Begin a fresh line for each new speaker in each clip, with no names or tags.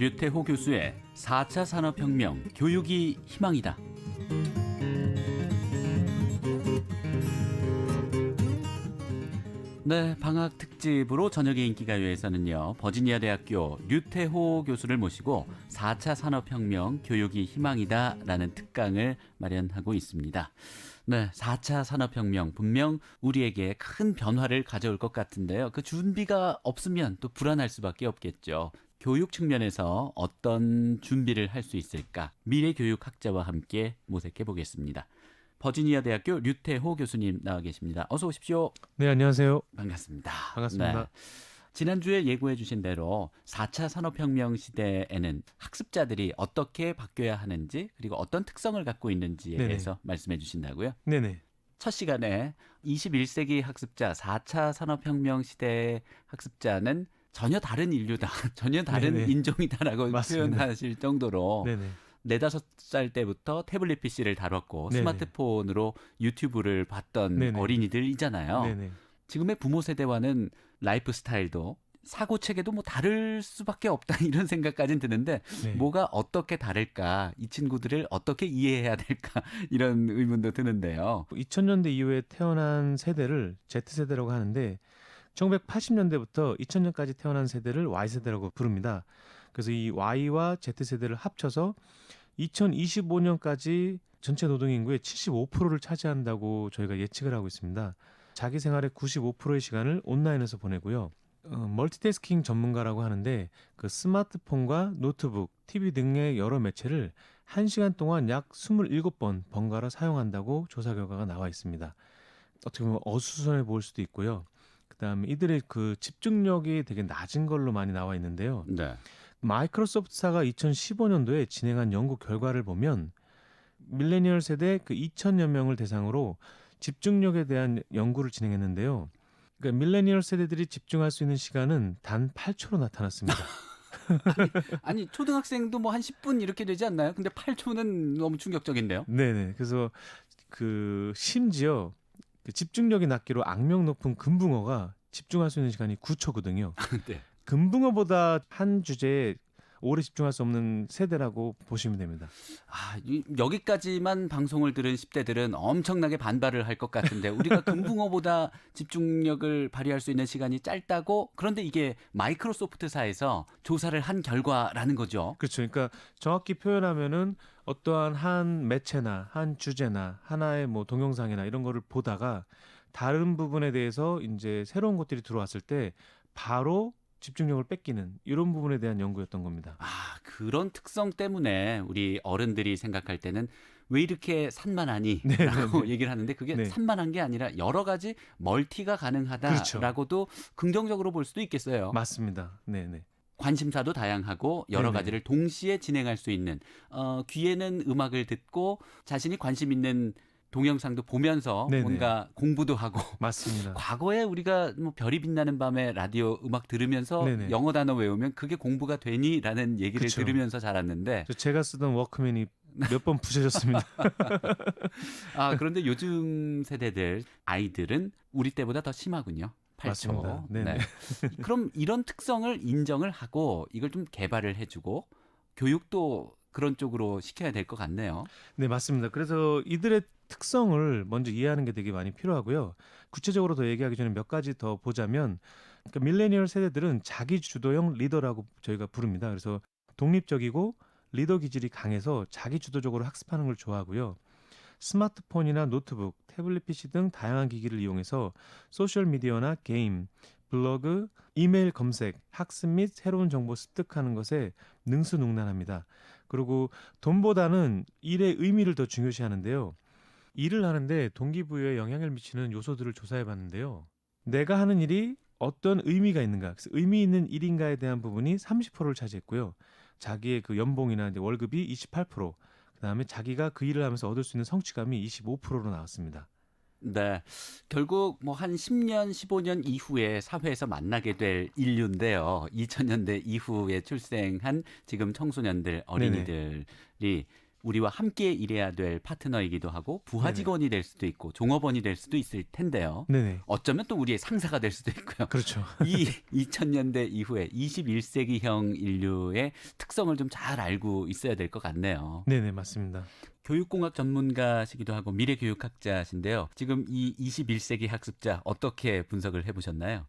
류태호 교수의 4차 산업혁명 교육이 희망이다. 네, 방학 특집으로 저녁의 인기가요에서는요, 버지니아 대학교 류태호 교수를 모시고 4차 산업혁명 교육이 희망이다라는 특강을 마련하고 있습니다. 네, 4차 산업혁명 분명 우리에게 큰 변화를 가져올 것 같은데요. 그 준비가 없으면 또 불안할 수밖에 없겠죠. 교육 측면에서 어떤 준비를 할 수 있을까? 미래교육학자와 함께 모색해 보겠습니다. 버지니아 대학교 류태호 교수님 나와 계십니다. 어서 오십시오.
네, 안녕하세요.
반갑습니다.
반갑습니다.
네. 지난주에 예고해 주신 대로 4차 산업혁명 시대에는 학습자들이 어떻게 바뀌어야 하는지 그리고 어떤 특성을 갖고 있는지에
네네.
대해서 말씀해 주신다고요?
네네.
첫 시간에 21세기 학습자, 4차 산업혁명 시대의 학습자는 전혀 다른 인류다, 전혀 다른
네네.
인종이다라고
맞습니다.
표현하실 정도로
네네.
4-5살 때부터 태블릿 PC를 다뤘고
네네.
스마트폰으로 유튜브를 봤던
네네.
어린이들이잖아요.
네네.
지금의 부모 세대와는 라이프 스타일도 사고 체계도 뭐 다를 수밖에 없다 이런 생각까지는 드는데
네.
뭐가 어떻게 다를까? 이 친구들을 어떻게 이해해야 될까? 이런 의문도 드는데요.
2000년대 이후에 태어난 세대를 Z세대라고 하는데 1980년대부터 2000년까지 태어난 세대를 Y세대라고 부릅니다. 그래서 이 Y와 Z세대를 합쳐서 2025년까지 전체 노동인구의 75%를 차지한다고 저희가 예측을 하고 있습니다. 자기 생활의 95%의 시간을 온라인에서 보내고요. 멀티태스킹 전문가라고 하는데 그 스마트폰과 노트북, TV 등의 여러 매체를 1시간 동안 약 27번 번갈아 사용한다고 조사 결과가 나와 있습니다. 어떻게 보면 어수선해 보일 수도 있고요. 그다음에 이들의 그 집중력이 되게 낮은 걸로 많이 나와 있는데요.
네.
마이크로소프트사가 2015년도에 진행한 연구 결과를 보면 밀레니얼 세대 그 2,000여 명을 대상으로 집중력에 대한 연구를 진행했는데요. 그러니까 밀레니얼 세대들이 집중할 수 있는 시간은 단 8초로 나타났습니다.
아니 초등학생도 뭐 한 10분 이렇게 되지 않나요? 근데 8초는 너무 충격적인데요.
네네. 그래서 그 심지어 그 집중력이 낮기로 악명 높은 금붕어가 집중할 수 있는 시간이 9초거든요.
네.
금붕어보다 한 주제에 오래 집중할 수 없는 세대라고 보시면 됩니다.
아, 여기까지만 방송을 들은 10대들은 엄청나게 반발을 할 것 같은데 우리가 금붕어보다 집중력을 발휘할 수 있는 시간이 짧다고 그런데 이게 마이크로소프트사에서 조사를 한 결과라는 거죠.
그렇죠. 그러니까 정확히 표현하면은 어떠한 한 매체나 한 주제나 하나의 뭐 동영상이나 이런 거를 보다가 다른 부분에 대해서 이제 새로운 것들이 들어왔을 때 바로 집중력을 뺏기는 이런 부분에 대한 연구였던 겁니다.
아, 그런 특성 때문에 우리 어른들이 생각할 때는 왜 이렇게 산만하니?
네,
라고
네.
얘기를 하는데 그게
네.
산만한 게 아니라 여러 가지 멀티가 가능하다라고도 긍정적으로 볼 수도 있겠어요.
맞습니다. 네네.
관심사도 다양하고 여러
네네.
가지를 동시에 진행할 수 있는 귀에는 음악을 듣고 자신이 관심 있는 동영상도 보면서
네네.
뭔가 공부도 하고
맞습니다.
과거에 우리가 뭐 별이 빛나는 밤에 라디오 음악 들으면서
네네.
영어 단어 외우면 그게 공부가 되니라는 얘기를
그쵸.
들으면서 자랐는데
제가 쓰던 워크맨이 몇 번 부셔졌습니다.
아 그런데 요즘 세대들 아이들은 우리 때보다 더 심하군요. 8초.
맞습니다. 네네.
그럼 이런 특성을 인정을 하고 이걸 좀 개발을 해주고 교육도 그런 쪽으로 시켜야 될 것 같네요.
네, 맞습니다. 그래서 이들의 특성을 먼저 이해하는 게 되게 많이 필요하고요. 구체적으로 더 얘기하기 전에 몇 가지 더 보자면 그러니까 밀레니얼 세대들은 자기 주도형 리더라고 저희가 부릅니다. 그래서 독립적이고 리더 기질이 강해서 자기 주도적으로 학습하는 걸 좋아하고요. 스마트폰이나 노트북, 태블릿 PC 등 다양한 기기를 이용해서 소셜미디어나 게임, 블로그, 이메일 검색, 학습 및 새로운 정보 습득하는 것에 능수능란합니다. 그리고 돈보다는 일의 의미를 더 중요시하는데요. 일을 하는데 동기부여에 영향을 미치는 요소들을 조사해 봤는데요. 내가 하는 일이 어떤 의미가 있는가, 그래서 의미 있는 일인가에 대한 부분이 30%를 차지했고요. 자기의 그 연봉이나 이제 월급이 28%, 그다음에 자기가 그 일을 하면서 얻을 수 있는 성취감이 25%로 나왔습니다.
네. 결국 뭐 한 10년, 15년 이후에 사회에서 만나게 될 인류인데요. 2000년대 이후에 출생한 지금 청소년들, 어린이들이 우리와 함께 일해야 될 파트너이기도 하고 부하
네네.
직원이 될 수도 있고 종업원이 될 수도 있을 텐데요.
네네.
어쩌면 또 우리의 상사가 될 수도 있고요.
그렇죠.
이 2000년대 이후에 21세기형 인류의 특성을 좀 잘 알고 있어야 될 것 같네요.
네네, 맞습니다.
교육공학 전문가시기도 하고 미래교육학자신데요. 지금 이 21세기 학습자 어떻게 분석을 해보셨나요?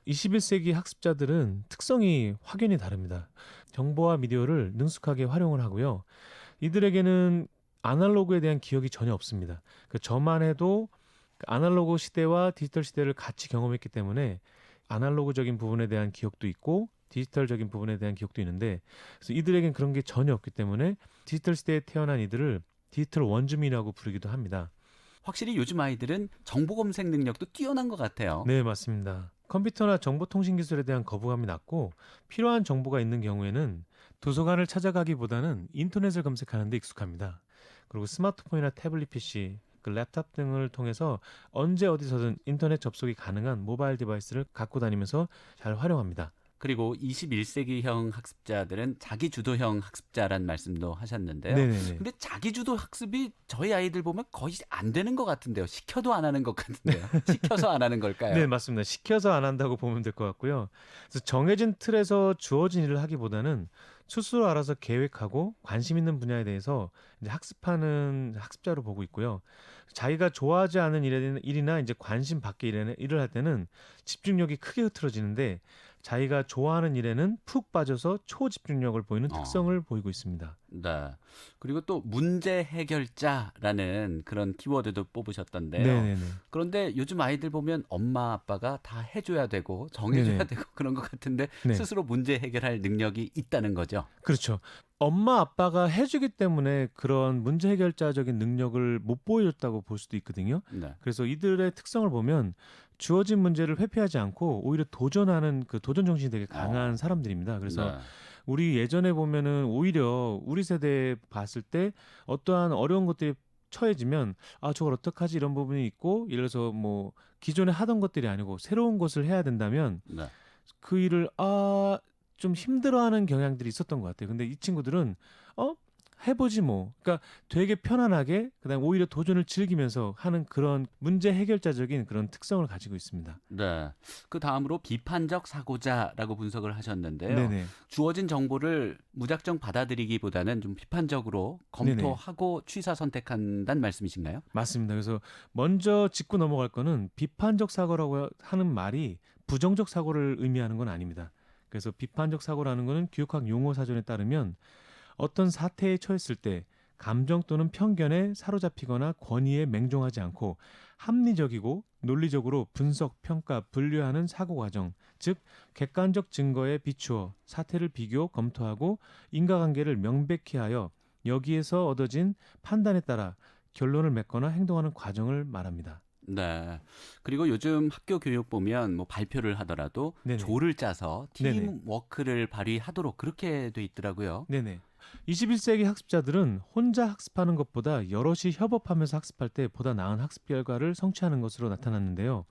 21세기 학습자들은 특성이 확연히 다릅니다. 정보와 미디어를 능숙하게 활용을 하고요. 이들에게는 아날로그에 대한 기억이 전혀 없습니다. 저만 해도 그 아날로그 시대와 디지털 시대를 같이 경험했기 때문에 아날로그적인 부분에 대한 기억도 있고 디지털적인 부분에 대한 기억도 있는데, 그래서 이들에겐 그런 게 전혀 없기 때문에 디지털 시대에 태어난 이들을 디지털 원주민이라고 부르기도 합니다.
확실히 요즘 아이들은 정보 검색 능력도 뛰어난 것 같아요.
네, 맞습니다. 컴퓨터나 정보통신 기술에 대한 거부감이 낮고 필요한 정보가 있는 경우에는 도서관을 찾아가기보다는 인터넷을 검색하는 데 익숙합니다. 그리고 스마트폰이나 태블릿 PC, 랩탑 등을 통해서 언제 어디서든 인터넷 접속이 가능한 모바일 디바이스를 갖고 다니면서 잘 활용합니다.
그리고 21세기형 학습자들은 자기주도형 학습자란 말씀도 하셨는데요.
네네네.
근데 자기주도 학습이 저희 아이들 보면 거의 안 되는 것 같은데요. 시켜도 안 하는 것 같은데요. 시켜서 안 하는 걸까요?
네, 맞습니다. 시켜서 안 한다고 보면 될 것 같고요. 그래서 정해진 틀에서 주어진 일을 하기보다는 스스로 알아서 계획하고 관심 있는 분야에 대해서 이제 학습하는 학습자로 보고 있고요. 자기가 좋아하지 않은 일이나 이제 관심 밖의 일을 할 때는 집중력이 크게 흐트러지는데, 자기가 좋아하는 일에는 푹 빠져서 초집중력을 보이는 특성을 보이고 있습니다.
네. 그리고 또 문제 해결자라는 그런 키워드도 뽑으셨던데요.
네네네.
그런데 요즘 아이들 보면 엄마 아빠가 다 해줘야 되고 정해줘야
네네.
되고 그런 것 같은데
네.
스스로 문제 해결할 능력이 있다는 거죠.
그렇죠. 엄마 아빠가 해주기 때문에 그런 문제 해결자적인 능력을 못 보여줬다고 볼 수도 있거든요.
네.
그래서 이들의 특성을 보면 주어진 문제를 회피하지 않고 오히려 도전하는 그 도전 정신이 되게 강한 사람들입니다. 그래서
네.
우리 예전에 보면은 오히려 우리 세대에 봤을 때 어떠한 어려운 것들이 처해지면 저걸 어떡하지 이런 부분이 있고, 예를 들어서 뭐 기존에 하던 것들이 아니고 새로운 것을 해야 된다면
네.
그 일을 좀 힘들어하는 경향들이 있었던 것 같아요. 근데 이 친구들은 해보지 뭐. 그러니까 되게 편안하게 그다음 오히려 도전을 즐기면서 하는 그런 문제 해결자적인 그런 특성을 가지고 있습니다.
네. 그 다음으로 비판적 사고자라고 분석을 하셨는데요.
네네.
주어진 정보를 무작정 받아들이기보다는 좀 비판적으로 검토하고 취사 선택한다는 말씀이신가요?
맞습니다. 그래서 먼저 짚고 넘어갈 거는 비판적 사고라고 하는 말이 부정적 사고를 의미하는 건 아닙니다. 그래서 비판적 사고라는 거는 교육학 용어 사전에 따르면 어떤 사태에 처했을 때 감정 또는 편견에 사로잡히거나 권위에 맹종하지 않고 합리적이고 논리적으로 분석, 평가, 분류하는 사고 과정, 즉 객관적 증거에 비추어 사태를 비교, 검토하고 인과관계를 명백히 하여 여기에서 얻어진 판단에 따라 결론을 맺거나 행동하는 과정을 말합니다.
네. 그리고 요즘 학교 교육 보면 뭐 발표를 하더라도
네네.
조를 짜서
네네.
팀워크를 발휘하도록 그렇게 돼 있더라고요.
네네. 21세기 학습자들은 혼자 학습하는 것보다 여럿이 협업하면서 학습할 때 보다 나은 학습 결과를 성취하는 것으로 나타났는데요.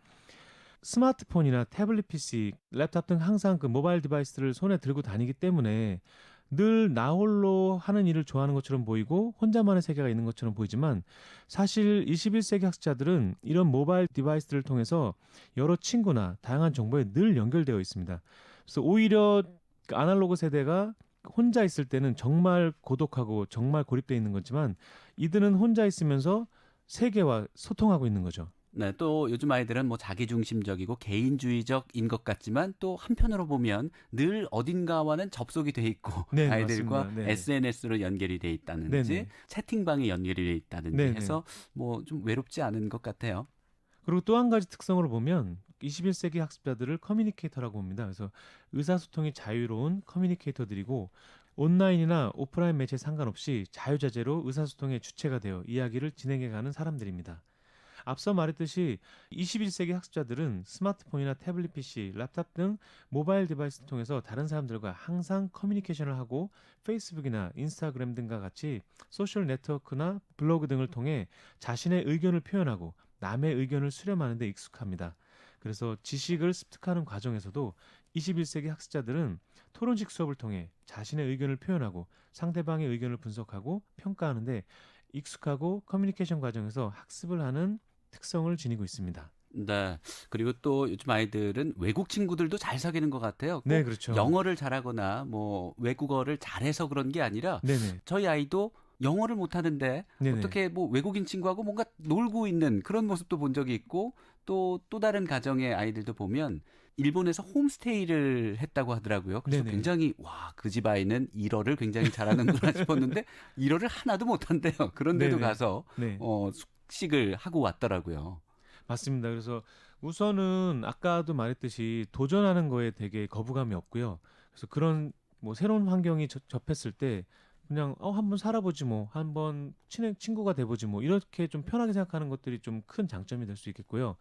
스마트폰이나 태블릿 PC, 랩탑 등 항상 그 모바일 디바이스를 손에 들고 다니기 때문에 늘 나 홀로 하는 일을 좋아하는 것처럼 보이고 혼자만의 세계가 있는 것처럼 보이지만, 사실 21세기 학습자들은 이런 모바일 디바이스를 통해서 여러 친구나 다양한 정보에 늘 연결되어 있습니다. 그래서 오히려 그 아날로그 세대가 혼자 있을 때는 정말 고독하고 정말 고립되어 있는 거지만, 이들은 혼자 있으면서 세계와 소통하고 있는 거죠.
네, 또 요즘 아이들은 뭐 자기중심적이고 개인주의적인 것 같지만 또 한편으로 보면 늘 어딘가와는 접속이 돼 있고
네,
아이들과
맞습니다. 네.
SNS로 연결이 돼 있다든지
네네.
채팅방에 연결이 돼 있다든지
네네.
해서 뭐 좀 외롭지 않은 것 같아요.
그리고 또 한 가지 특성을 보면 21세기 학습자들을 커뮤니케이터라고 봅니다. 그래서 의사소통이 자유로운 커뮤니케이터들이고 온라인이나 오프라인 매체에 상관없이 자유자재로 의사소통의 주체가 되어 이야기를 진행해가는 사람들입니다. 앞서 말했듯이 21세기 학습자들은 스마트폰이나 태블릿 PC, 랩탑 등 모바일 디바이스를 통해서 다른 사람들과 항상 커뮤니케이션을 하고 페이스북이나 인스타그램 등과 같이 소셜 네트워크나 블로그 등을 통해 자신의 의견을 표현하고 남의 의견을 수렴하는 데 익숙합니다. 그래서 지식을 습득하는 과정에서도 21세기 학습자들은 토론식 수업을 통해 자신의 의견을 표현하고 상대방의 의견을 분석하고 평가하는데 익숙하고 커뮤니케이션 과정에서 학습을 하는 특성을 지니고 있습니다.
네. 그리고 또 요즘 아이들은 외국 친구들도 잘 사귀는 것 같아요.
네,
꼭
그렇죠.
영어를 잘하거나 뭐 외국어를 잘해서 그런 게 아니라
네네.
저희 아이도 영어를 못하는데
네네.
어떻게 뭐 외국인 친구하고 뭔가 놀고 있는 그런 모습도 본 적이 있고 또 다른 가정의 아이들도 보면 일본에서 홈스테이를 했다고 하더라고요. 그래서
네네.
굉장히 와, 그 집 아이는 일어를 굉장히 잘하는구나 싶었는데 일어를 하나도 못한대요. 그런데도
네네.
가서
네.
숙식을 하고 왔더라고요.
맞습니다. 그래서 우선은 아까도 말했듯이 도전하는 거에 되게 거부감이 없고요. 그래서 그런 뭐 새로운 환경이 접했을 때 그냥 한번 살아보지 뭐 한번 친구가 돼보지 뭐 이렇게 좀 편하게 생각하는 것들이 좀 큰 장점이 될 수 있겠고요.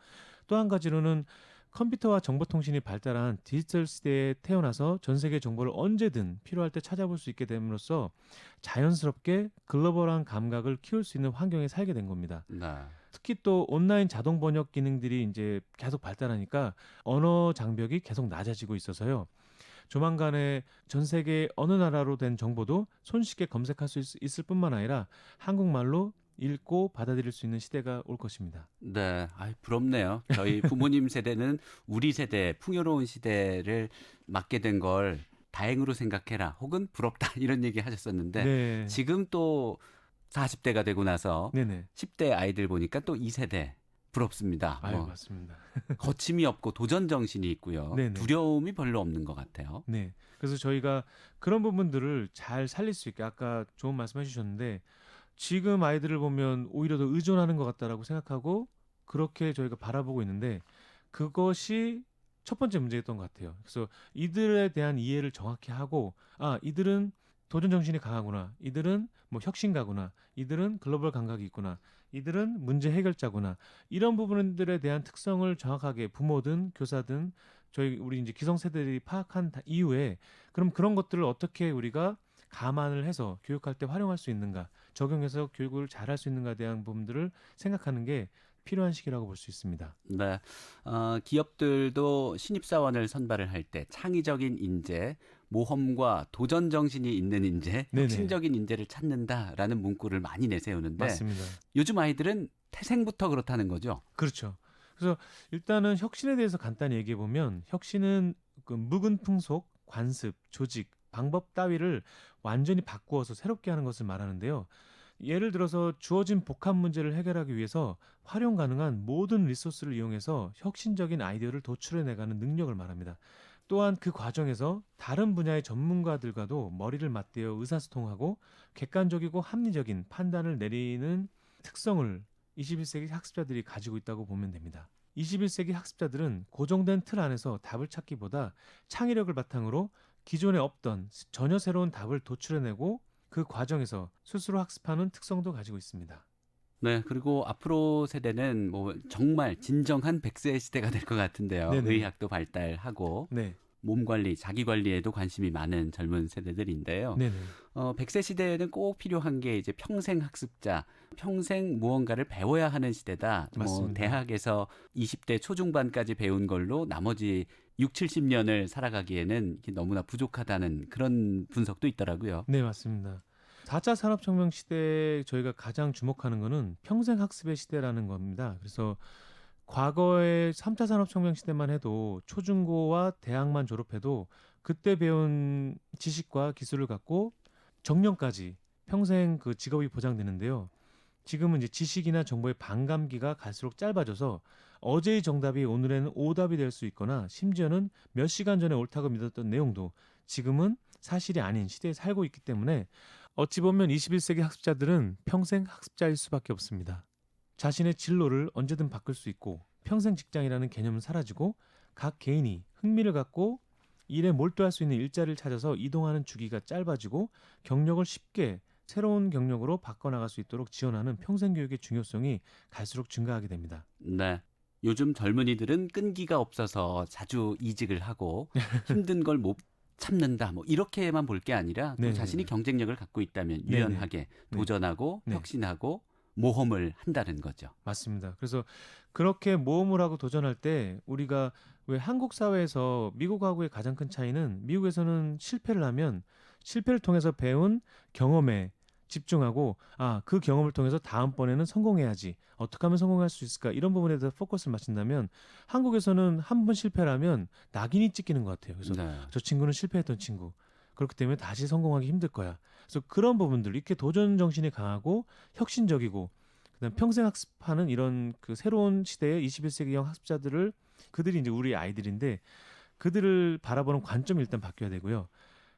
또 한 가지로는 컴퓨터와 정보통신이 발달한 디지털 시대에 태어나서 전 세계 정보를 언제든 필요할 때 찾아볼 수 있게 됨으로써 자연스럽게 글로벌한 감각을 키울 수 있는 환경에 살게 된 겁니다.
네.
특히 또 온라인 자동 번역 기능들이 이제 계속 발달하니까 언어 장벽이 계속 낮아지고 있어서요. 조만간에 전 세계 어느 나라로 된 정보도 손쉽게 검색할 수 있을 뿐만 아니라 한국말로 읽고 받아들일 수 있는 시대가 올 것입니다.
네, 부럽네요. 저희 부모님 세대는 우리 세대, 풍요로운 시대를 맞게 된 걸 다행으로 생각해라, 혹은 부럽다 이런 얘기 하셨었는데
네.
지금 또 40대가 되고 나서
네네.
10대 아이들 보니까 또 이 세대 부럽습니다.
아유,
뭐
맞습니다.
거침이 없고 도전 정신이 있고요.
네네.
두려움이 별로 없는 것 같아요.
네. 그래서 저희가 그런 부분들을 잘 살릴 수 있게 아까 좋은 말씀 해주셨는데 지금 아이들을 보면 오히려 더 의존하는 것 같다라고 생각하고 그렇게 저희가 바라보고 있는데 그것이 첫 번째 문제였던 것 같아요. 그래서 이들에 대한 이해를 정확히 하고 이들은 도전 정신이 강하구나. 이들은 뭐 혁신가구나. 이들은 글로벌 감각이 있구나. 이들은 문제 해결자구나. 이런 부분들에 대한 특성을 정확하게 부모든 교사든 우리 이제 기성세대들이 파악한 이후에 그럼 그런 것들을 어떻게 우리가 감안을 해서 교육할 때 활용할 수 있는가, 적용해서 교육을 잘할 수 있는가에 대한 부분들을 생각하는 게 필요한 시기라고 볼 수 있습니다.
네, 기업들도 신입사원을 선발을 할 때 창의적인 인재, 모험과 도전 정신이 있는 인재,
네네.
혁신적인 인재를 찾는다라는 문구를 많이 내세우는데
맞습니다.
요즘 아이들은 태생부터 그렇다는 거죠.
그렇죠. 그래서 일단은 혁신에 대해서 간단히 얘기해 보면 혁신은 그 묵은 풍속, 관습, 조직, 방법 따위를 완전히 바꾸어서 새롭게 하는 것을 말하는데요. 예를 들어서 주어진 복합 문제를 해결하기 위해서 활용 가능한 모든 리소스를 이용해서 혁신적인 아이디어를 도출해내가는 능력을 말합니다. 또한 그 과정에서 다른 분야의 전문가들과도 머리를 맞대어 의사소통하고 객관적이고 합리적인 판단을 내리는 특성을 21세기 학습자들이 가지고 있다고 보면 됩니다. 21세기 학습자들은 고정된 틀 안에서 답을 찾기보다 창의력을 바탕으로 기존에 없던 전혀 새로운 답을 도출해내고 그 과정에서 스스로 학습하는 특성도 가지고 있습니다.
네, 그리고 앞으로 세대는 뭐 정말 진정한 100세 시대가 될 것 같은데요.
네네.
의학도 발달하고
네,
몸 관리, 자기 관리에도 관심이 많은 젊은 세대들인데요.
네네.
100세 시대에는 꼭 필요한 게 이제 평생 학습자, 평생 무언가를 배워야 하는 시대다. 뭐
맞습니다.
대학에서 20대 초중반까지 배운 걸로 나머지 6, 70년을 살아가기에는 이게 너무나 부족하다는 그런 분석도 있더라고요.
네, 맞습니다. 4차 산업혁명 시대에 저희가 가장 주목하는 것은 평생 학습의 시대라는 겁니다. 그래서 과거의 3차 산업혁명 시대만 해도 초중고와 대학만 졸업해도 그때 배운 지식과 기술을 갖고 정년까지 평생 그 직업이 보장되는데요. 지금은 이제 지식이나 정보의 반감기가 갈수록 짧아져서 어제의 정답이 오늘에는 오답이 될 수 있거나 심지어는 몇 시간 전에 옳다고 믿었던 내용도 지금은 사실이 아닌 시대에 살고 있기 때문에 어찌 보면 21세기 학습자들은 평생 학습자일 수밖에 없습니다. 자신의 진로를 언제든 바꿀 수 있고 평생 직장이라는 개념은 사라지고 각 개인이 흥미를 갖고 일에 몰두할 수 있는 일자리를 찾아서 이동하는 주기가 짧아지고 경력을 쉽게 새로운 경력으로 바꿔나갈 수 있도록 지원하는 평생교육의 중요성이 갈수록 증가하게 됩니다.
네. 요즘 젊은이들은 끈기가 없어서 자주 이직을 하고 힘든 걸 못 참는다. 뭐 이렇게만 볼 게 아니라 또
네네네.
자신이 경쟁력을 갖고 있다면
네네.
유연하게 도전하고
네.
혁신하고 모험을 한다는 거죠.
맞습니다. 그래서 그렇게 모험을 하고 도전할 때 우리가 왜 한국 사회에서 미국하고의 가장 큰 차이는 미국에서는 실패를 하면 실패를 통해서 배운 경험에 집중하고 그 경험을 통해서 다음번에는 성공해야지. 어떻게 하면 성공할 수 있을까? 이런 부분에 대해서 포커스를 맞춘다면 한국에서는 한 번 실패를 하면 낙인이 찍히는 것 같아요. 그래서
네.
저 친구는 실패했던 친구. 그렇기 때문에 다시 성공하기 힘들 거야. 그래서 그런 부분들 이렇게 도전 정신이 강하고 혁신적이고 그다음 평생 학습하는 이런 그 새로운 시대의 21세기형 학습자들을 그들이 이제 우리 아이들인데 그들을 바라보는 관점이 일단 바뀌어야 되고요.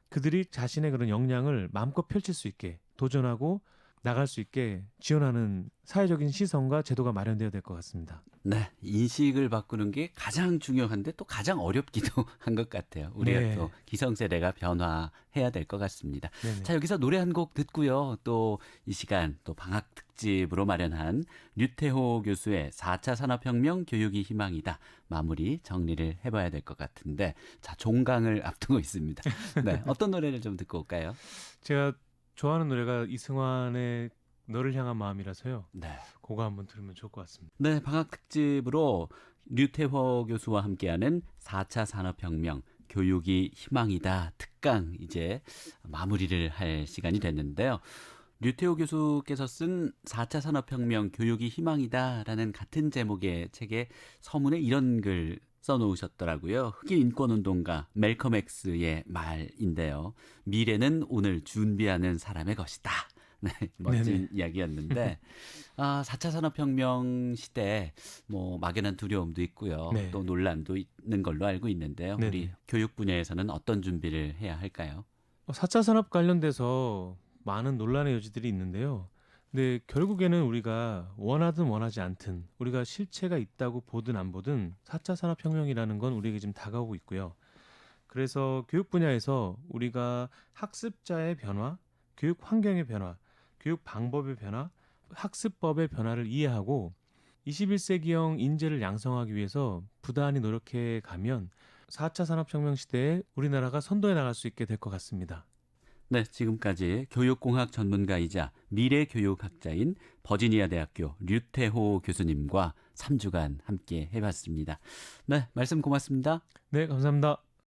그들이 자신의 그런 역량을 마음껏 펼칠 수 있게 도전하고 나갈 수 있게 지원하는 사회적인 시선과 제도가 마련되어야 될 것 같습니다.
네, 인식을 바꾸는 게 가장 중요한데 또 가장 어렵기도 한 것 같아요. 우리가
네.
또 기성세대가 변화해야 될 것 같습니다.
네네.
자, 여기서 노래 한 곡 듣고요. 또 이 시간 또 방학 특집으로 마련한 류태호 교수의 4차 산업혁명 교육이 희망이다. 마무리 정리를 해봐야 될 것 같은데 자, 종강을 앞두고 있습니다. 네, 어떤 노래를 좀 듣고 올까요?
제가 좋아하는 노래가 이승환의 너를 향한 마음이라서요.
네.
그거 한번 들으면 좋을 것 같습니다.
네, 방학 특집으로 류태호 교수와 함께하는 4차 산업혁명 교육이 희망이다 특강 이제 마무리를 할 시간이 됐는데요. 류태호 교수께서 쓴 4차 산업혁명 교육이 희망이다라는 같은 제목의 책에 서문에 이런 글 써놓으셨더라고요. 흑인 인권운동가 멜컴 X의 말인데요. 미래는 오늘 준비하는 사람의 것이다. 네, 멋진 이야기였는데 4차 산업혁명 시대 뭐 막연한 두려움도 있고요.
네.
또 논란도 있는 걸로 알고 있는데요.
네네.
우리 교육 분야에서는 어떤 준비를 해야 할까요?
4차 산업 관련돼서 많은 논란의 여지들이 있는데요. 근데 결국에는 우리가 원하든 원하지 않든 우리가 실체가 있다고 보든 안 보든 4차 산업혁명이라는 건 우리에게 지금 다가오고 있고요. 그래서 교육 분야에서 우리가 학습자의 변화, 교육 환경의 변화, 교육 방법의 변화, 학습법의 변화를 이해하고 21세기형 인재를 양성하기 위해서 부단히 노력해 가면 4차 산업혁명 시대에 우리나라가 선도해 나갈 수 있게 될 것 같습니다.
네, 지금까지 교육공학 전문가이자 미래교육학자인 버지니아 대학교 류태호 교수님과 3주간 함께 해봤습니다. 네, 말씀 고맙습니다.
네, 감사합니다.